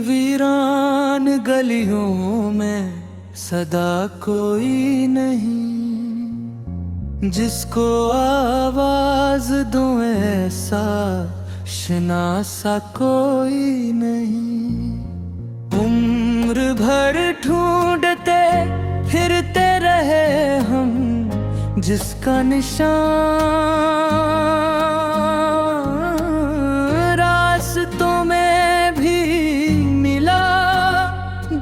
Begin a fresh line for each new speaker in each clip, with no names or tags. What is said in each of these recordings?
वीरान गलियों में सदा कोई नहीं, जिसको आवाज दूं ऐसा शनासा कोई नहीं। उम्र भर ढूंढते फिरते रहे हम जिसका निशान, रास्तों में भी मिला,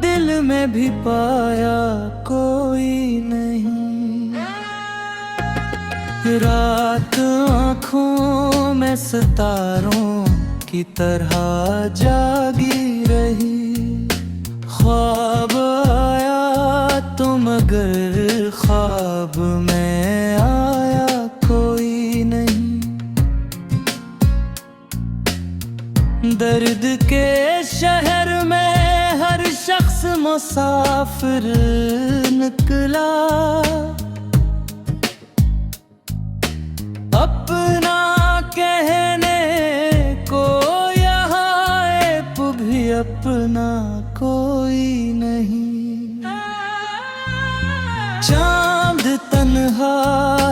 दिल में भी पाया कोई नहीं। रात आँखों में सितारों की तरह जागी रही, ख्वाब आया तो मगर ख्वाब में आया कोई नहीं। दर्द के शहर में हर शख्स मुसाफिर निकला, अपना कहने को यहाँ ऐप भी अपना कोई नहीं। चांद तन्हा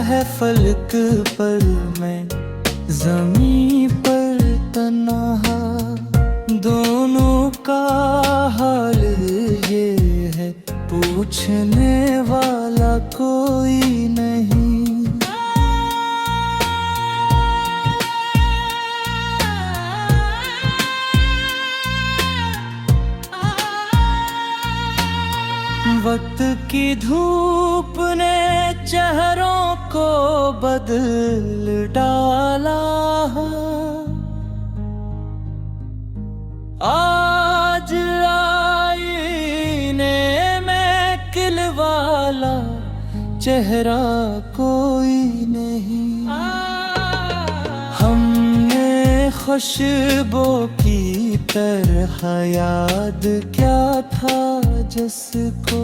है फलक पर, मैं ज़मीं पर तन्हा, दोनों का हाल ये है पूछने वाला कोई नहीं। वक्त की धूप ने चेहरों को बदल डाला, आज आईने में खिलवाला चेहरा कोई नहीं। हमने खुशबू की तरह याद क्या था जिसको,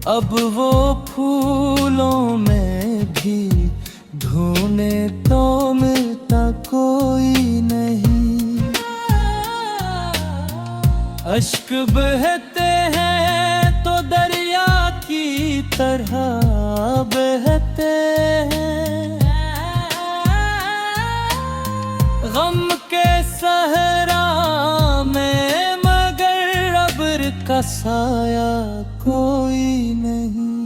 अब वो फूलों में भी ढूंढे तो मिलता कोई नहीं। अश्क बहते हैं तो दरिया की तरह बहते हैं, गम के सहरा में मगर अब्र का साया कोई नहीं।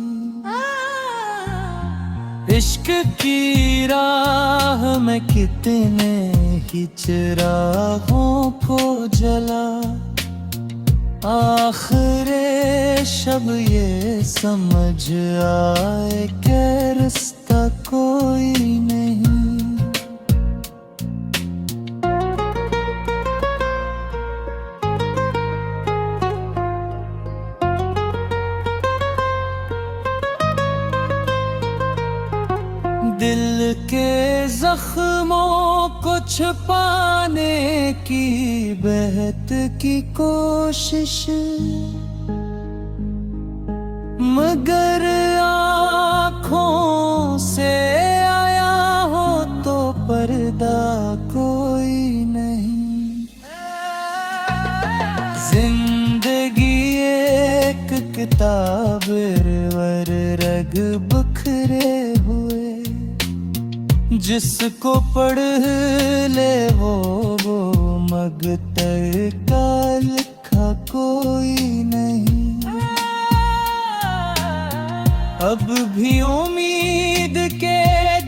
इश्क की राह में कितने ही चिरागों को जला, आखिरे शब ये समझ आए कि रास्ता कोई नहीं। दिल के जख्मों को छुपाने की बहत की कोशिश, मगर आँखों से आया हो तो पर्दा कोई नहीं। जिंदगी एक किताब वर रग बिखरे हुए, जिसको पढ़ ले वो मगतर का लिखा कोई नहीं। अब भी उम्मीद के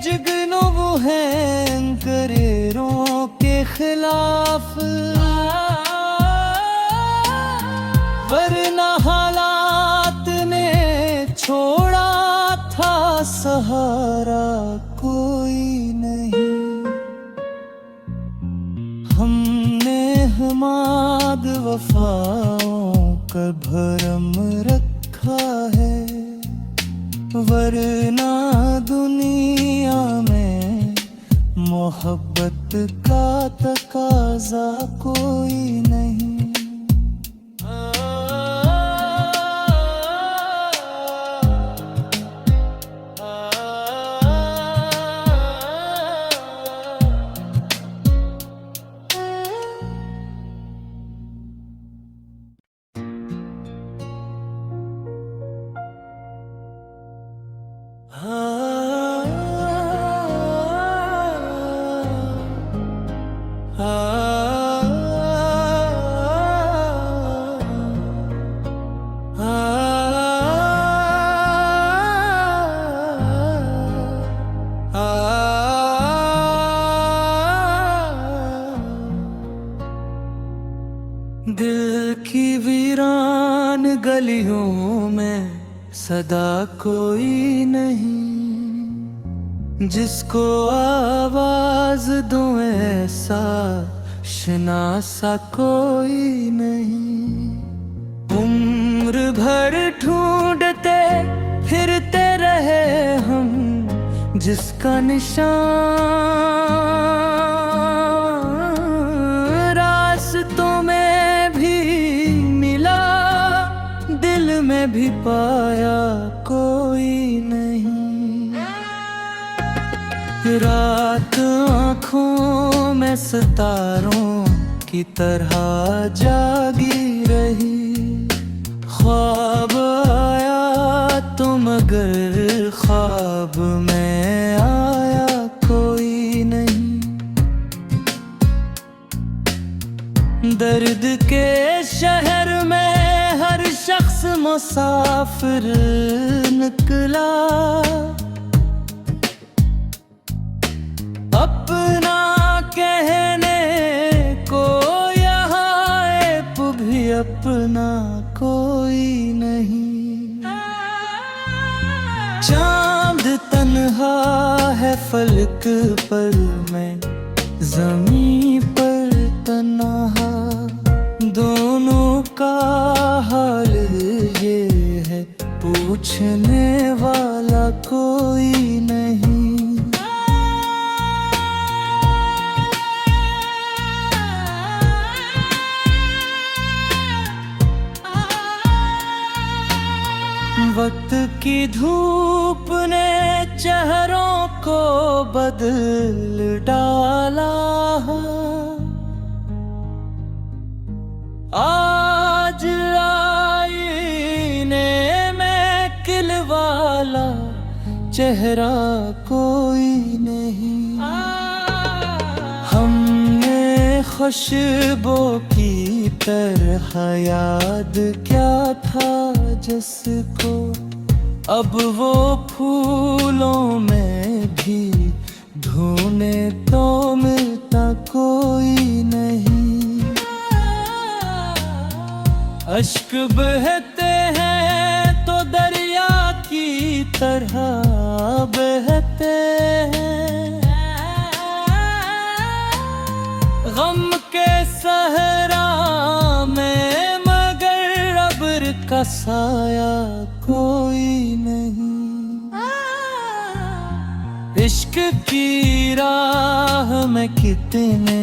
जुगनू हैं करेरों के खिलाफ, वरना हालात ने छोड़ा था सहारा कोई नहीं। हमने हमाद वफाओं का भरम रखा है, वरना दुनिया में मोहब्बत का तकाजा कोई नहीं। की वीरान गलियों में सदा कोई नहीं, जिसको आवाज दूं ऐसा शनासा कोई नहीं। उम्र भर ढूंढते फिरते रहे हम जिसका निशान, रास्तों में भी मिला, दिल में भी पाया कोई नहीं। रात आँखों में सितारों की तरह जागी रही, ख्वाब आया तो मगर ख्वाब में आया कोई नहीं। दर्द के शहर में हर शख्स मुसाफिर निकला, अपना कहने को यहाँ ऐप भी अपना कोई नहीं। चांद तन्हा है फलक पर, मैं ज़मीं पर तन्हा, दोनों का हाल ये है पूछने वाला कोई नहीं। वक्त की धूप ने चेहरों को बदल डाला, आज आईने में खिलवाला चेहरा कोई नहीं। हमने खुशबू की तरह याद क्या था जिसको, अब वो फूलों में भी ढूंढे तो मिलता कोई नहीं। अश्क बहते हैं तो दरिया की तरह बहते हैं, गम के सहरा में मगर अब्र का साया कोई नहीं। इश्क की राह में कितने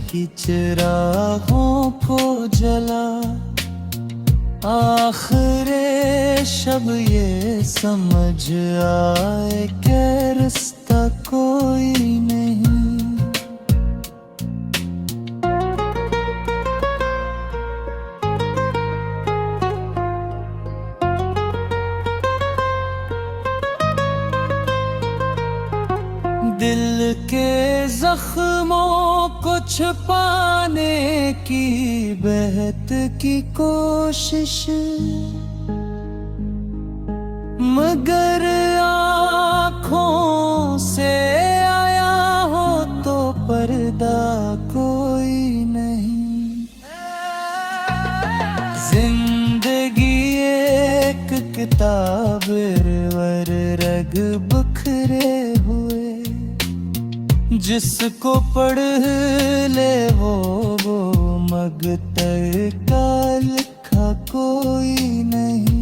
ही चिरागों को जला, आखिरे शब ये समझ आए कि रास्ता कोई नहीं। दिल के जख्मों को छुपाने की बहत की कोशिश, मगर आँखों से आया हो तो पर्दा कोई नहीं। जिंदगी एक किताब वर रग बिखरे हुए, जिसको पढ़ ले वो मगतर का लिखा कोई नहीं।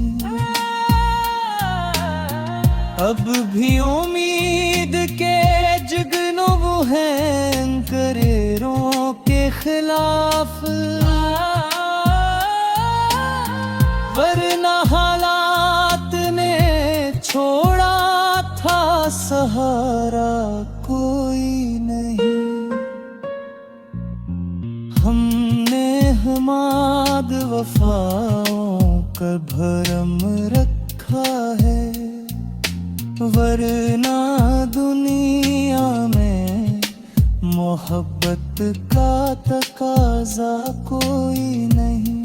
अब भी उम्मीद के जुगनू हैं करेरों के खिलाफ, वरना हालात ने छोड़ा था सहारा कोई नहीं। हमने हमाद वफाओं का भरम रखा है, वरना दुनिया में मोहब्बत का तकाजा कोई नहीं।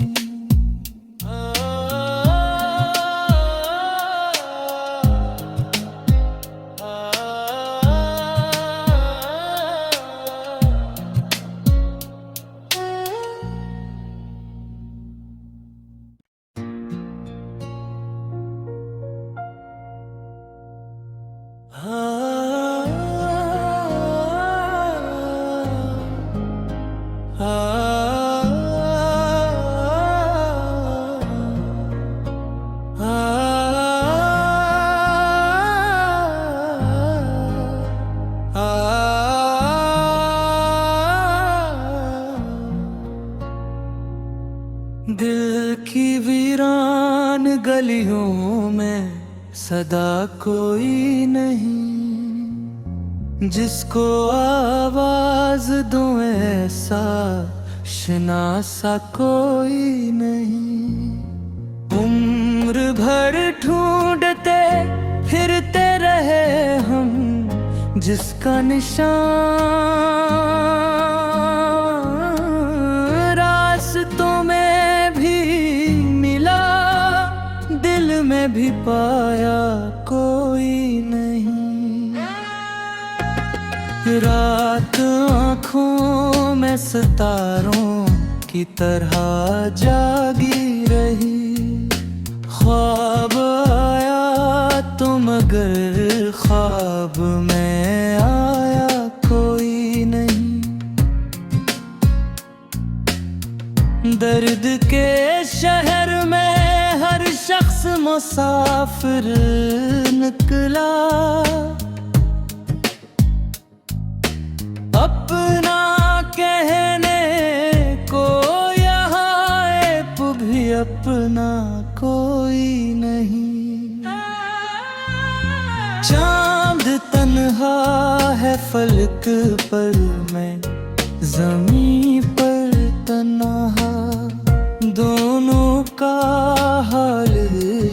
दिल की वीरान गलियों में सदा कोई नहीं, जिसको आवाज दूं ऐसा शनासा कोई नहीं। उम्र भर ढूंढते फिरते रहे हम जिसका निशान, रास्तों में भी मिला, दिल में भी पाया कोई नहीं। रात आँखों में सितारों की तरह जागी रही, ख्वाब आया तो मगर ख्वाब में आया कोई नहीं। दर्द के शहर में हर शख्स मुसाफिर निकला, अपना कहने को यहाँ ऐप भी अपना कोई नहीं। चांद तन्हा है फलक पर, मैं ज़मीं पर तन्हा, दोनों का हाल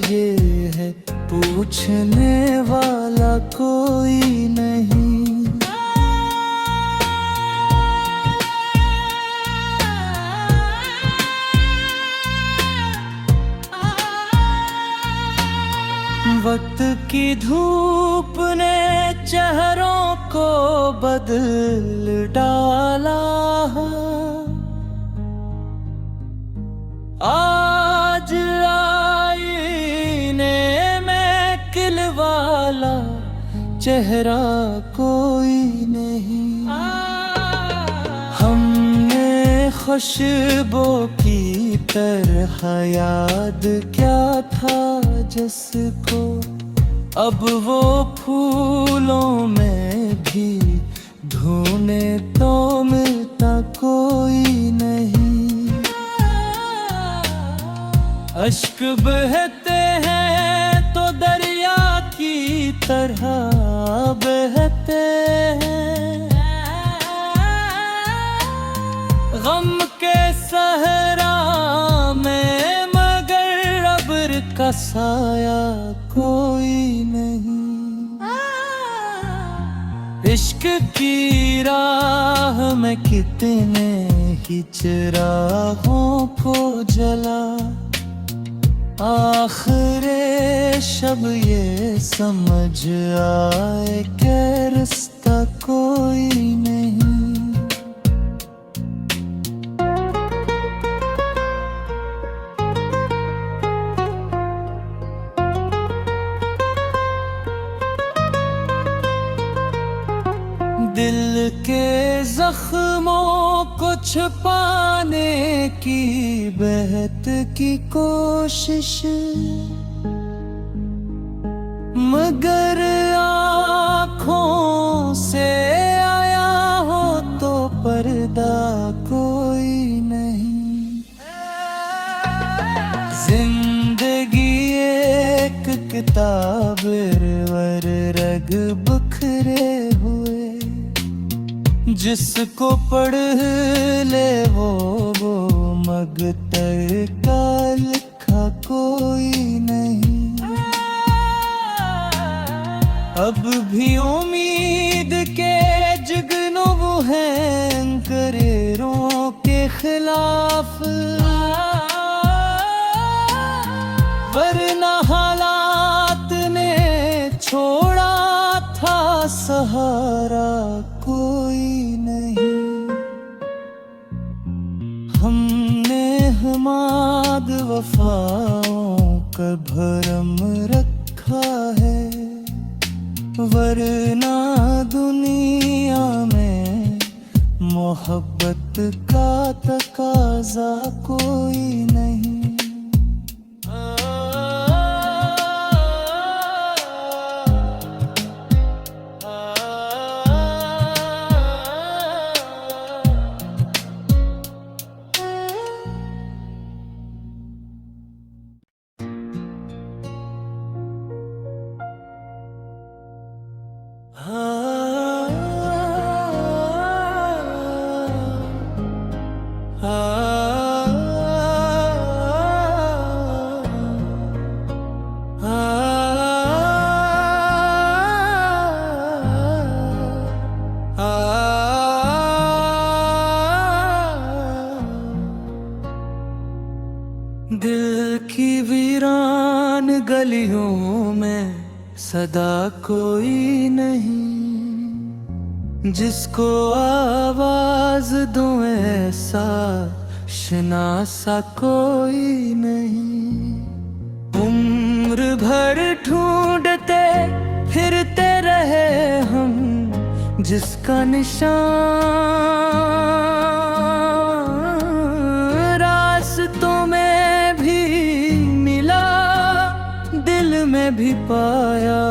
ये है पूछने वाला कोई नहीं। वक्त की धूप ने चेहरों को बदल डाला, आज आईने में खिलवाला चेहरा कोई नहीं। हमने खुशबू की तरह याद क्या था जिसको, अब वो फूलों में भी ढूंढे तो मिलता कोई नहीं। अश्क बहते हैं तो दरिया की तरह बहते हैं, गम के सहरा में मगर अब्र का साया कोई नहीं। इश्क की राह में कितने ही चिरागों को जला, आखिरे शब ये समझ आए कि रास्ता कोई नहीं। दिल के जख्मों को छुपाने की बहत की कोशिश, मगर आँखों से आया हो तो पर्दा कोई नहीं। जिंदगी एक किताब वर रग बिखरे हुए, जिसको पढ़ ले वो मगतर का लिखा कोई नहीं। अब भी उम्मीद के जुगनू हैं करेरों के खिलाफ, वरना हालात ने छोड़ा था सहारा कोई नहीं। हमने हमाद वफाओं का भरम रखा है, वरना दुनिया में मोहब्बत का तकाजा कोई नहीं। दिल की वीरान गलियों में सदा कोई नहीं, जिसको आवाज दूं ऐसा शनासा कोई नहीं। उम्र भर ढूंढते फिरते रहे हम जिसका निशान, रास्तों में भी मिला, दिल में भी पाया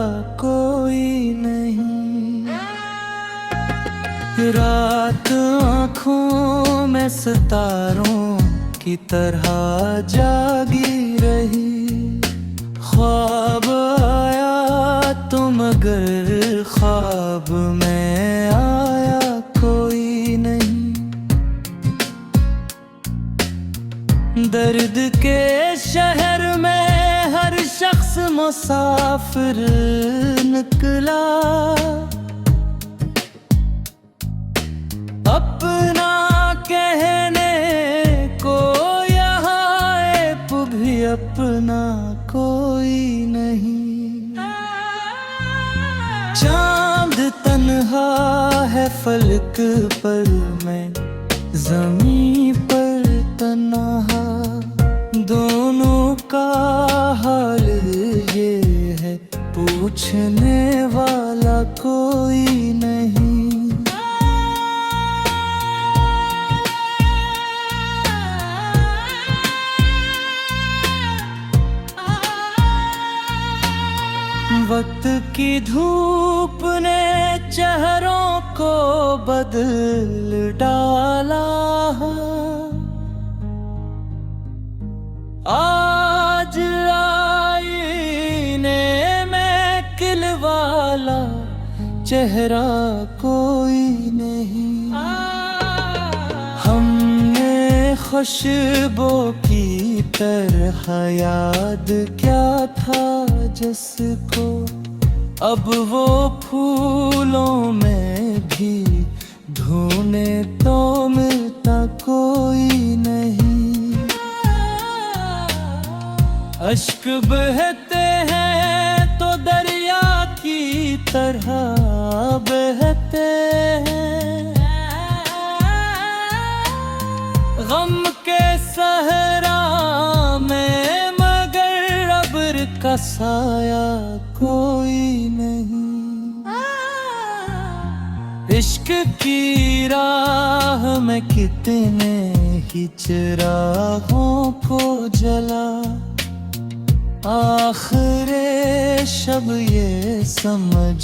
कोई नहीं। रात आँखों में सितारों की तरह जागी रही, ख्वाब आया तो मगर ख्वाब में आया कोई नहीं। दर्द के शहर में हर शख्स मुसाफिर निकला, अपना कहने को यहाँ ऐप भी अपना कोई नहीं। चांद तन्हा है फलक पर, मैं ज़मीं पर तन्हा, दोनों का हाल ये है पूछने वाला कोई नहीं। वक्त की धूप ने चेहरों को बदल डाला, आज आईने में खिलवाला चेहरा कोई नहीं। हमने खुशबू की तरह याद क्या था जिसको, अब वो फूलों में भी ढूंढे तो मिलता कोई नहीं। अश्क बहते हैं तो दरिया की तरह बहते हैं, गम के सहरा में मगर अब्र का साया कोई नहीं। इश्क की राह में कितने ही चिरागों को जला, आखिरे शब ये समझ